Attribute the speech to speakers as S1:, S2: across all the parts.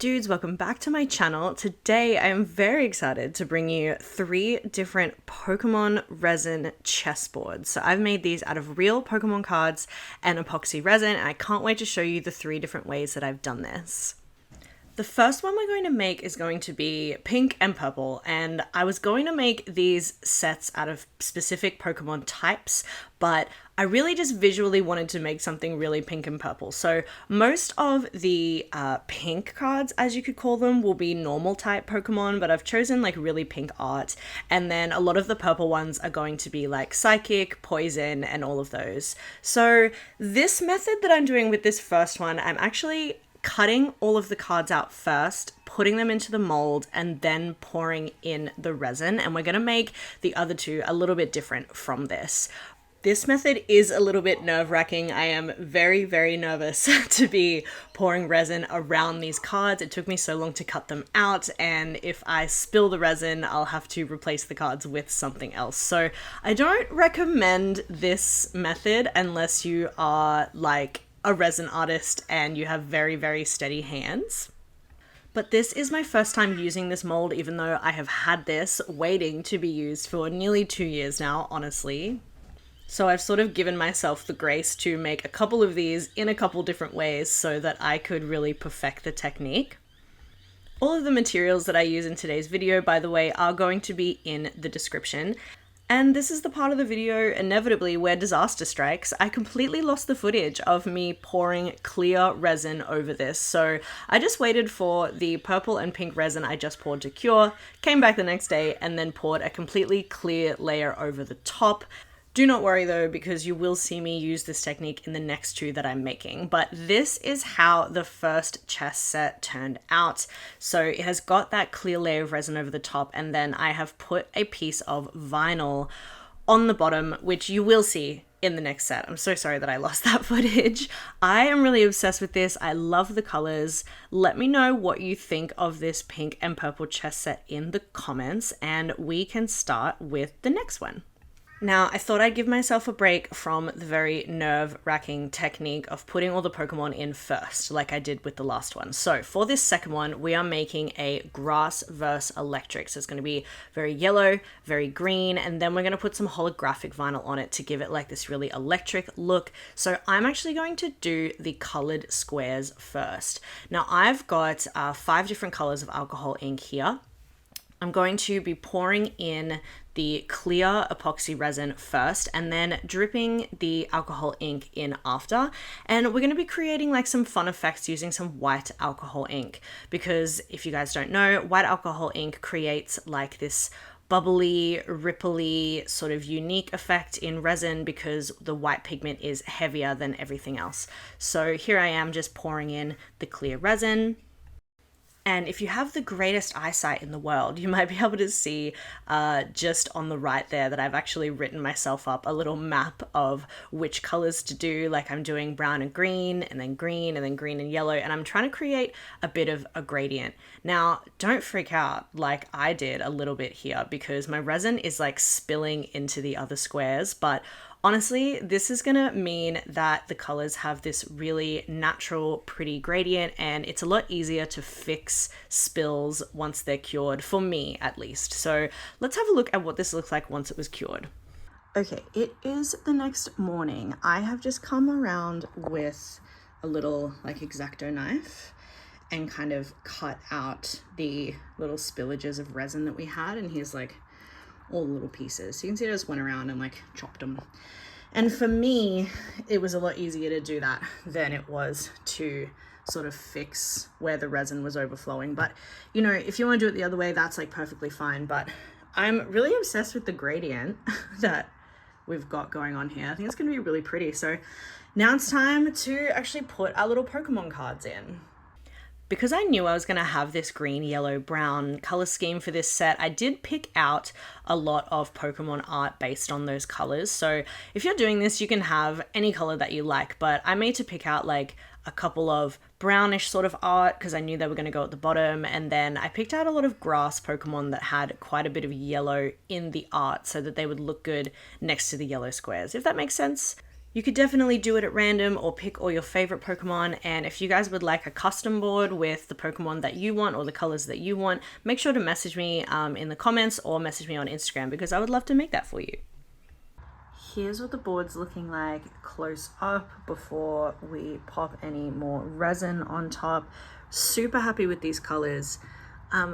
S1: dudes, welcome back to my channel. Today I am very excited to bring you 3 different Pokemon resin chessboards. So I've made these out of real Pokemon cards and epoxy resin, and I can't wait to show you the 3 different ways that I've done this. The first one we're going to make is going to be pink and purple, and I was going to make these sets out of specific Pokemon types, but I really just visually wanted to make something really pink and purple. So most of the pink cards, as you could call them, will be normal type Pokemon, but I've chosen like really pink art, and then a lot of the purple ones are going to be like psychic, poison, and all of those. So this method that I'm doing with this first one, I'm actually cutting all of the cards out first, putting them into the mold, and then pouring in the resin. And we're going to make the other 2 a little bit different from this. This method is a little bit nerve-wracking. I am very, very nervous to be pouring resin around these cards. It took me so long to cut them out, and if I spill the resin, I'll have to replace the cards with something else. So I don't recommend this method unless you are like a resin artist and you have very, very steady hands. But this is my first time using this mold, even though I have had this waiting to be used for nearly 2 years now, honestly. So I've sort of given myself the grace to make a couple of these in a couple different ways so that I could really perfect the technique. All of the materials that I use in today's video, by the way, are going to be in the description. And this is the part of the video, inevitably, where disaster strikes. I completely lost the footage of me pouring clear resin over this. So I just waited for the purple and pink resin I just poured to cure, came back the next day, and then poured a completely clear layer over the top. Do not worry though, because you will see me use this technique in the next 2 that I'm making. But this is how the first chess set turned out. So it has got that clear layer of resin over the top, and then I have put a piece of vinyl on the bottom, which you will see in the next set. I'm so sorry that I lost that footage. I am really obsessed with this. I love the colors. Let me know what you think of this pink and purple chess set in the comments, and we can start with the next one. Now, I thought I'd give myself a break from the very nerve-wracking technique of putting all the Pokemon in first, like I did with the last one. So for this second one, we are making a grass versus electric. So it's going to be very yellow, very green, and then we're going to put some holographic vinyl on it to give it like this really electric look. So I'm actually going to do the colored squares first. Now, I've got 5 different colors of alcohol ink here. I'm going to be pouring in the clear epoxy resin first and then dripping the alcohol ink in after. And we're going to be creating like some fun effects using some white alcohol ink, because if you guys don't know, white alcohol ink creates like this bubbly, ripply, sort of unique effect in resin because the white pigment is heavier than everything else. So here I am just pouring in the clear resin. And if you have the greatest eyesight in the world, you might be able to see just on the right there that I've actually written myself up a little map of which colors to do. Like I'm doing brown and green, and then green, and then green and yellow. And I'm trying to create a bit of a gradient. Now, don't freak out like I did a little bit here, because my resin is like spilling into the other squares. But honestly, this is gonna mean that the colors have this really natural, pretty gradient, and it's a lot easier to fix spills once they're cured, for me at least. So let's have a look at what this looks like once it was cured. Okay, it is the next morning. I have just come around with a little like X-Acto knife and kind of cut out the little spillages of resin that we had, and here's like all the little pieces. So you can see I just went around and like chopped them. And for me, it was a lot easier to do that than it was to sort of fix where the resin was overflowing. But you know, if you want to do it the other way, that's like perfectly fine. But I'm really obsessed with the gradient that we've got going on here. I think it's going to be really pretty. So now it's time to actually put our little Pokemon cards in. Because I knew I was going to have this green, yellow, brown color scheme for this set, I did pick out a lot of Pokemon art based on those colors. So if you're doing this, you can have any color that you like, but I made to pick out like a couple of brownish sort of art because I knew they were going to go at the bottom. And then I picked out a lot of grass Pokemon that had quite a bit of yellow in the art so that they would look good next to the yellow squares, if that makes sense. You could definitely do it at random or pick all your favorite Pokemon. And if you guys would like a custom board with the Pokemon that you want or the colors that you want, make sure to message me in the comments or message me on Instagram because I would love to make that for you. Here's what the board's looking like close up before we pop any more resin on top. Super happy with these colors.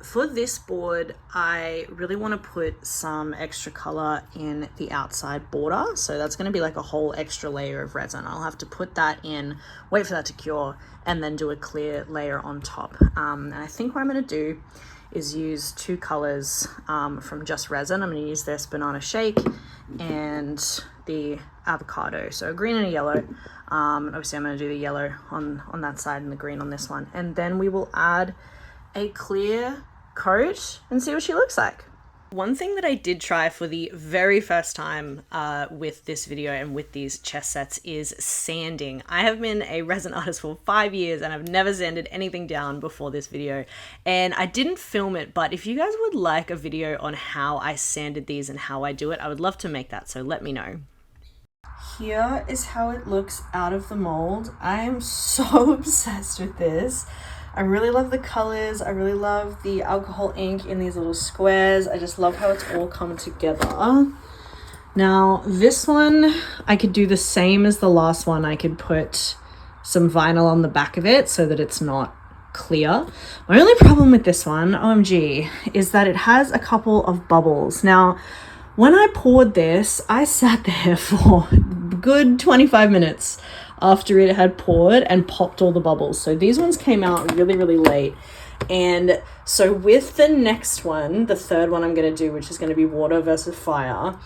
S1: For this board, I really want to put some extra color in the outside border. So that's going to be like a whole extra layer of resin. I'll have to put that in, wait for that to cure, and then do a clear layer on top. And I think what I'm going to do is use two colors from Just Resin. I'm going to use this Banana Shake and the Avocado. So a green and a yellow. Obviously I'm going to do the yellow on that side and the green on this one. And then we will add a clear coat and see what she looks like. One thing that I did try for the very first time with this video and with these chess sets is sanding. I have been a resin artist for 5 years and I've never sanded anything down before this video, and I didn't film it, but if you guys would like a video on how I sanded these and how I do it, I would love to make that, so let me know. Here is how it looks out of the mold. I am so obsessed with this. I really love the colors. I really love the alcohol ink in these little squares. I just love how it's all coming together. Now, this one, I could do the same as the last one. I could put some vinyl on the back of it so that it's not clear. My only problem with this one, OMG, is that it has a couple of bubbles. Now, when I poured this, I sat there for a good 25 minutes after it had poured and popped all the bubbles. So these ones came out really, really late. And so with the next one, the third one I'm going to do, which is going to be water versus fire,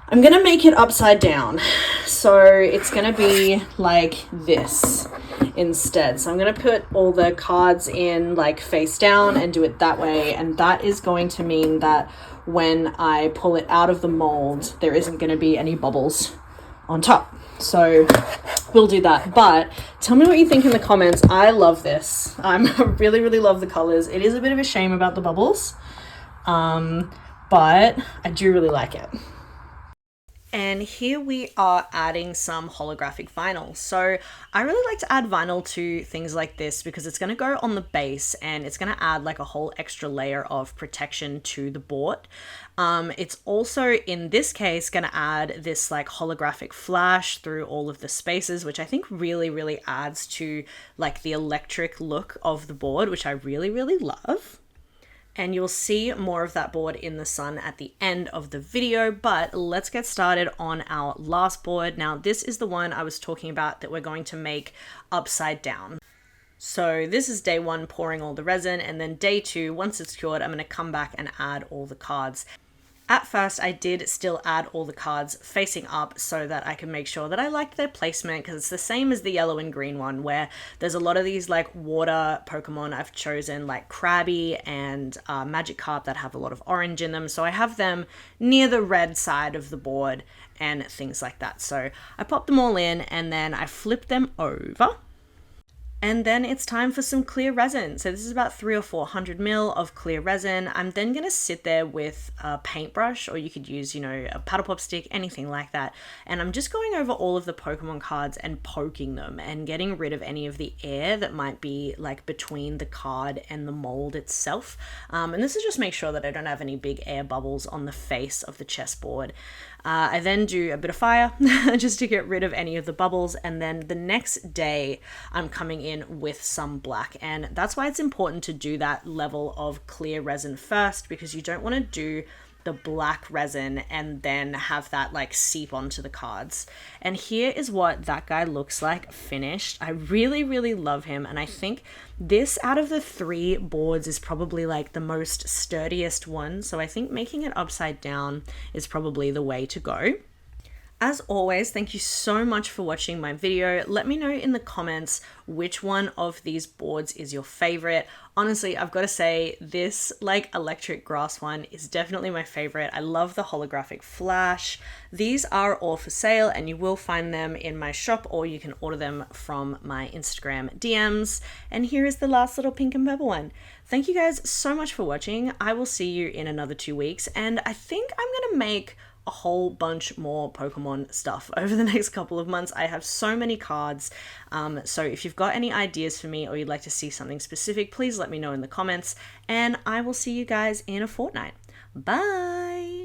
S1: I'm going to make it upside down. So it's going to be like this instead. So I'm going to put all the cards in like face down and do it that way. And that is going to mean that when I pull it out of the mold, there isn't going to be any bubbles on top. So we'll do that. But tell me what you think in the comments. I love this. I really, really love the colors. It is a bit of a shame about the bubbles, but I do really like it. And here we are adding some holographic vinyl. So I really like to add vinyl to things like this because it's going to go on the base and it's going to add like a whole extra layer of protection to the board. It's also, in this case, going to add this like holographic flash through all of the spaces, which I think really, really adds to like the electric look of the board, which I really, really love. And you'll see more of that board in the sun at the end of the video, but let's get started on our last board. Now, this is the one I was talking about that we're going to make upside down. So this is day one, pouring all the resin, and then day two, once it's cured, I'm going to come back and add all the cards. At first, I did still add all the cards facing up so that I can make sure that I liked their placement, because it's the same as the yellow and green one, where there's a lot of these like water Pokemon I've chosen, like Krabby and Magikarp, that have a lot of orange in them. So I have them near the red side of the board and things like that. So I pop them all in and then I flip them over. And then it's time for some clear resin. So this is about 300 or 400 mil of clear resin. I'm then gonna sit there with a paintbrush, or you could use, a paddle pop stick, anything like that. And I'm just going over all of the Pokemon cards and poking them and getting rid of any of the air that might be like between the card and the mold itself. And this is just make sure that I don't have any big air bubbles on the face of the chessboard. I then do a bit of fire just to get rid of any of the bubbles, and then the next day I'm coming in with some black, and that's why it's important to do that level of clear resin first, because you don't want to do the black resin and then have that like seep onto the cards. And here is what that guy looks like finished. I really, really love him, and I think this out of the 3 boards is probably like the most sturdiest one, so I think making it upside down is probably the way to go. As always, thank you so much for watching my video. Let me know in the comments which one of these boards is your favorite. Honestly, I've got to say this like electric grass one is definitely my favorite. I love the holographic flash. These are all for sale and you will find them in my shop, or you can order them from my Instagram DMs. And here is the last little pink and purple one. Thank you guys so much for watching. I will see you in another 2 weeks, and I think I'm gonna make a whole bunch more Pokemon stuff over the next couple of months. I have so many cards. So if you've got any ideas for me or you'd like to see something specific, please let me know in the comments, and I will see you guys in a fortnight. Bye!